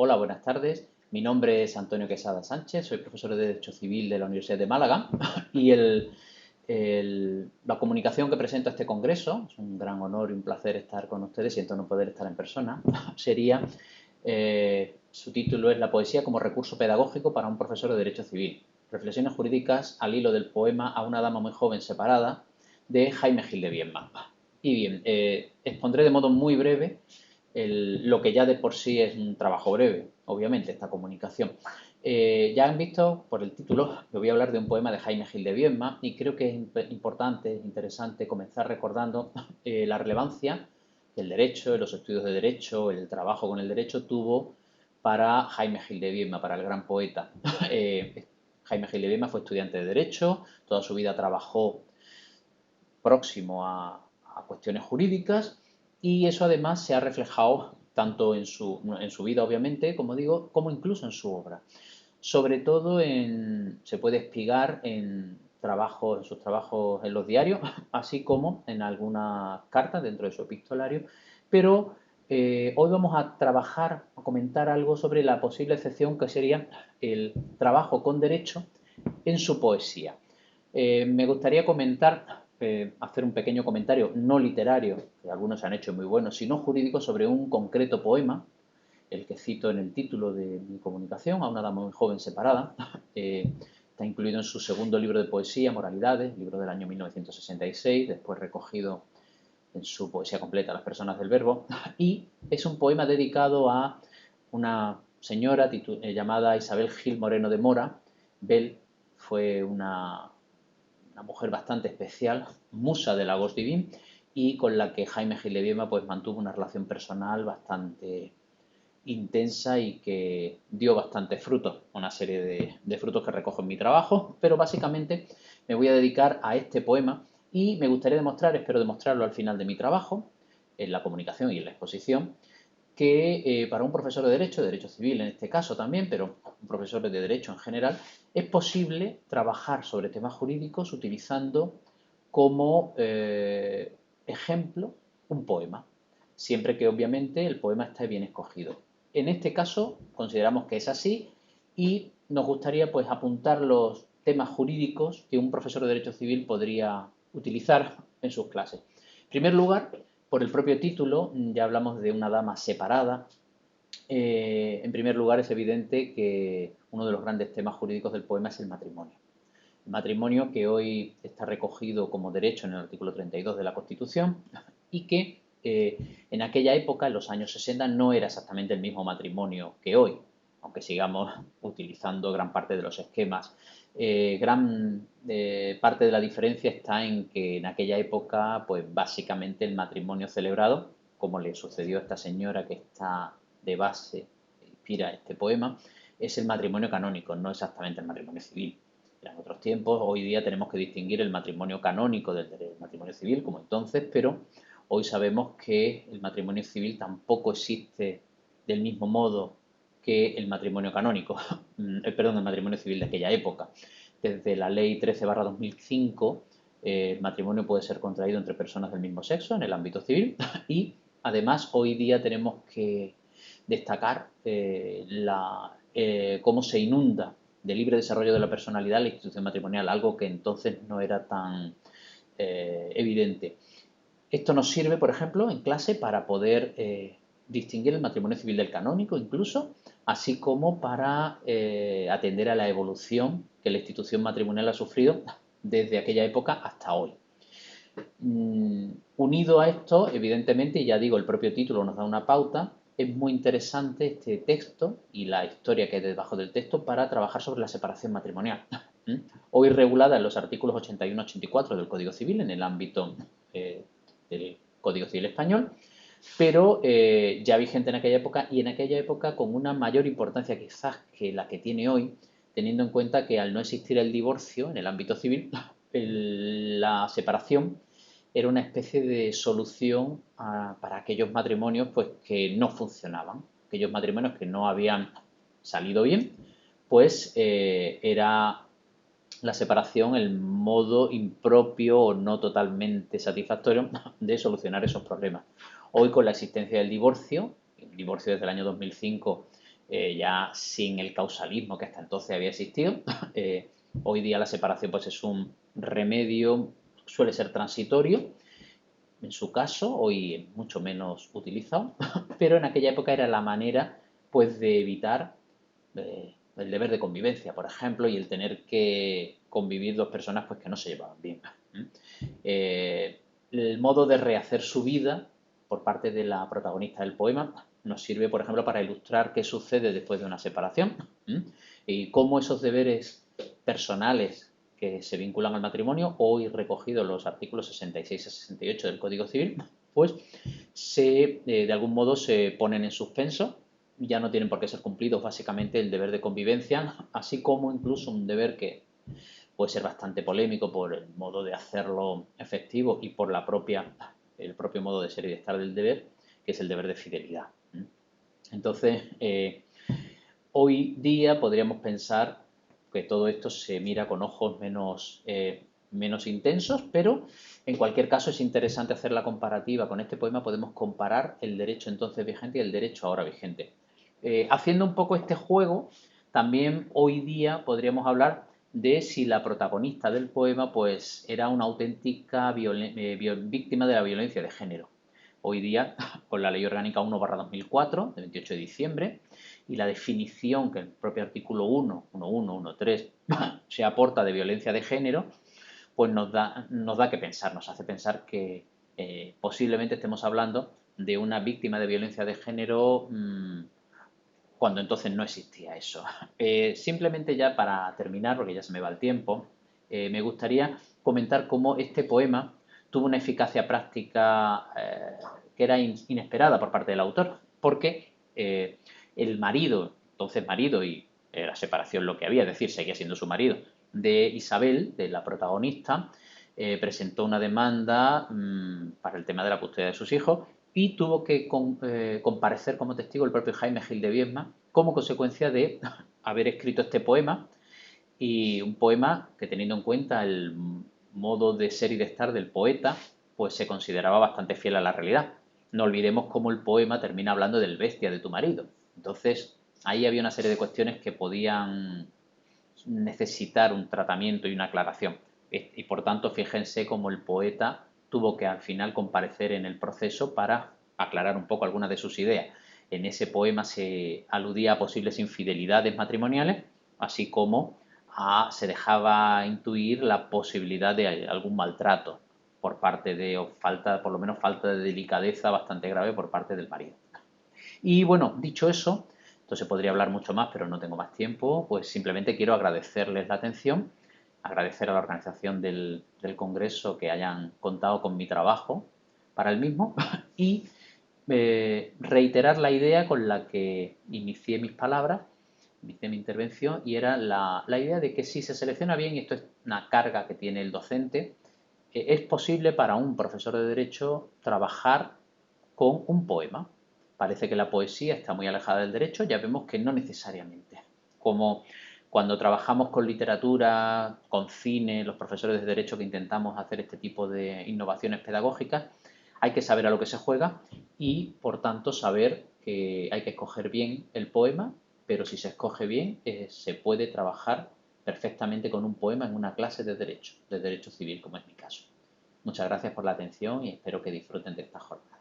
Hola, buenas tardes. Mi nombre es Antonio Quesada Sánchez, soy profesor de Derecho Civil de la Universidad de Málaga y la comunicación que presento a este congreso, es un gran honor y un placer estar con ustedes, siento no poder estar en persona, sería, su título es La poesía como recurso pedagógico para un profesor de Derecho Civil. Reflexiones jurídicas al hilo del poema A una dama muy joven separada de Jaime Gil de Viedma. Y bien, expondré de modo muy breve lo que ya de por sí es un trabajo breve, obviamente, esta comunicación. Ya han visto por el título que voy a hablar de un poema de Jaime Gil de Viedma y creo que es importante, interesante comenzar recordando la relevancia que el derecho, los estudios de derecho, el trabajo con el derecho tuvo para Jaime Gil de Viedma, para el gran poeta. Jaime Gil de Viedma fue estudiante de derecho, toda su vida trabajó próximo a cuestiones jurídicas y eso además se ha reflejado tanto en su vida, obviamente, como digo, como incluso en su obra. Sobre todo se puede espigar en sus trabajos en los diarios, así como en algunas cartas dentro de su epistolario, pero hoy vamos a trabajar, a comentar algo sobre la posible excepción que sería el trabajo con derecho en su poesía. Me gustaría hacer un pequeño comentario no literario, que algunos han hecho muy buenos, sino jurídico, sobre un concreto poema, el que cito en el título de mi comunicación, A una dama muy joven separada. Está incluido en su segundo libro de poesía, Moralidades, libro del año 1966, después recogido en su poesía completa, Las personas del verbo, y es un poema dedicado a una señora llamada Isabel Gil Moreno de Mora. Bel fue una mujer bastante especial, musa de Lagos Divín, y con la que Jaime Gil de Viedma pues mantuvo una relación personal bastante intensa y que dio bastantes frutos, una serie de frutos que recojo en mi trabajo, pero básicamente me voy a dedicar a este poema y me gustaría demostrar, espero demostrarlo al final de mi trabajo, en la comunicación y en la exposición, que para un profesor de Derecho Civil en este caso también, pero un profesor de Derecho en general, es posible trabajar sobre temas jurídicos utilizando como ejemplo un poema, siempre que obviamente el poema esté bien escogido. En este caso consideramos que es así y nos gustaría pues apuntar los temas jurídicos que un profesor de Derecho Civil podría utilizar en sus clases. En primer lugar, por el propio título, ya hablamos de una dama separada. En primer lugar, es evidente que uno de los grandes temas jurídicos del poema es el matrimonio. El matrimonio que hoy está recogido como derecho en el artículo 32 de la Constitución y que en aquella época, en los años 60, no era exactamente el mismo matrimonio que hoy, aunque sigamos utilizando gran parte de los esquemas. Gran parte de la diferencia está en que en aquella época, pues básicamente el matrimonio celebrado, como le sucedió a esta señora que está de base, inspira este poema, es el matrimonio canónico, no exactamente el matrimonio civil. En otros tiempos, hoy día tenemos que distinguir el matrimonio canónico del matrimonio civil, como entonces, pero hoy sabemos que el matrimonio civil tampoco existe del mismo modo que el matrimonio canónico, perdón, el matrimonio civil de aquella época. Desde la ley 13/2005, el matrimonio puede ser contraído entre personas del mismo sexo en el ámbito civil y además hoy día tenemos que destacar cómo se inunda de libre desarrollo de la personalidad la institución matrimonial, algo que entonces no era tan evidente. Esto nos sirve, por ejemplo, en clase para poder distinguir el matrimonio civil del canónico incluso, así como para atender a la evolución que la institución matrimonial ha sufrido desde aquella época hasta hoy. Unido a esto, evidentemente, y ya digo, el propio título nos da una pauta, es muy interesante este texto y la historia que hay debajo del texto para trabajar sobre la separación matrimonial. Hoy regulada en los artículos 81-84 del Código Civil en el ámbito del Código Civil español, pero ya vigente en aquella época y en aquella época con una mayor importancia quizás que la que tiene hoy, teniendo en cuenta que al no existir el divorcio en el ámbito civil, la separación era una especie de solución para aquellos matrimonios pues, que no funcionaban, aquellos matrimonios que no habían salido bien, pues era la separación el modo impropio o no totalmente satisfactorio de solucionar esos problemas. Hoy con la existencia del divorcio, el divorcio desde el año 2005 ya sin el causalismo que hasta entonces había existido. Hoy día la separación pues es un remedio, suele ser transitorio, en su caso, hoy es mucho menos utilizado, pero en aquella época era la manera pues de evitar el deber de convivencia, por ejemplo, y el tener que convivir dos personas pues que no se llevaban bien. Eh, el modo de rehacer su vida por parte de la protagonista del poema nos sirve, por ejemplo, para ilustrar qué sucede después de una separación y cómo esos deberes personales que se vinculan al matrimonio, hoy recogidos los artículos 66 a 68 del Código Civil, pues de algún modo se ponen en suspenso, ya no tienen por qué ser cumplidos básicamente el deber de convivencia, así como incluso un deber que puede ser bastante polémico por el modo de hacerlo efectivo y por el propio modo de ser y de estar del deber, que es el deber de fidelidad. Entonces, hoy día podríamos pensar que todo esto se mira con ojos menos intensos, pero en cualquier caso es interesante hacer la comparativa. Con este poema podemos comparar el derecho entonces vigente y el derecho ahora vigente. Haciendo un poco este juego, también hoy día podríamos hablar de si la protagonista del poema pues era una auténtica víctima de la violencia de género. Hoy día, con la Ley Orgánica 1/2004, de 28 de diciembre, y la definición que el propio artículo 1, 1.1, 1.3 se aporta de violencia de género, pues nos da que pensar, nos hace pensar que posiblemente estemos hablando de una víctima de violencia de género cuando entonces no existía eso. Simplemente ya para terminar, porque ya se me va el tiempo, me gustaría comentar cómo este poema tuvo una eficacia práctica que era inesperada por parte del autor, porque el marido, entonces marido y la separación lo que había, es decir, seguía siendo su marido, de Isabel, de la protagonista, presentó una demanda para el tema de la custodia de sus hijos y tuvo que comparecer como testigo el propio Jaime Gil de Viedma como consecuencia de haber escrito este poema, y un poema que, teniendo en cuenta el modo de ser y de estar del poeta, pues se consideraba bastante fiel a la realidad. No olvidemos cómo el poema termina hablando del bestia de tu marido. Entonces, ahí había una serie de cuestiones que podían necesitar un tratamiento y una aclaración. Y por tanto, fíjense cómo el poeta tuvo que al final comparecer en el proceso para aclarar un poco algunas de sus ideas. En ese poema se aludía a posibles infidelidades matrimoniales, así como se dejaba intuir la posibilidad de algún maltrato por parte de, o falta, por lo menos falta de delicadeza bastante grave por parte del marido. Y bueno, dicho eso, entonces podría hablar mucho más, pero no tengo más tiempo, pues simplemente quiero agradecerles la atención, agradecer a la organización del Congreso que hayan contado con mi trabajo para el mismo y reiterar la idea con la que inicié mis palabras, inicié mi intervención, y era la idea de que si se selecciona bien, y esto es una carga que tiene el docente, es posible para un profesor de Derecho trabajar con un poema. Parece que la poesía está muy alejada del derecho, ya vemos que no necesariamente. Como cuando trabajamos con literatura, con cine, los profesores de derecho que intentamos hacer este tipo de innovaciones pedagógicas, hay que saber a lo que se juega y, por tanto, saber que hay que escoger bien el poema, pero si se escoge bien, se puede trabajar perfectamente con un poema en una clase de derecho civil, como es mi caso. Muchas gracias por la atención y espero que disfruten de esta jornada.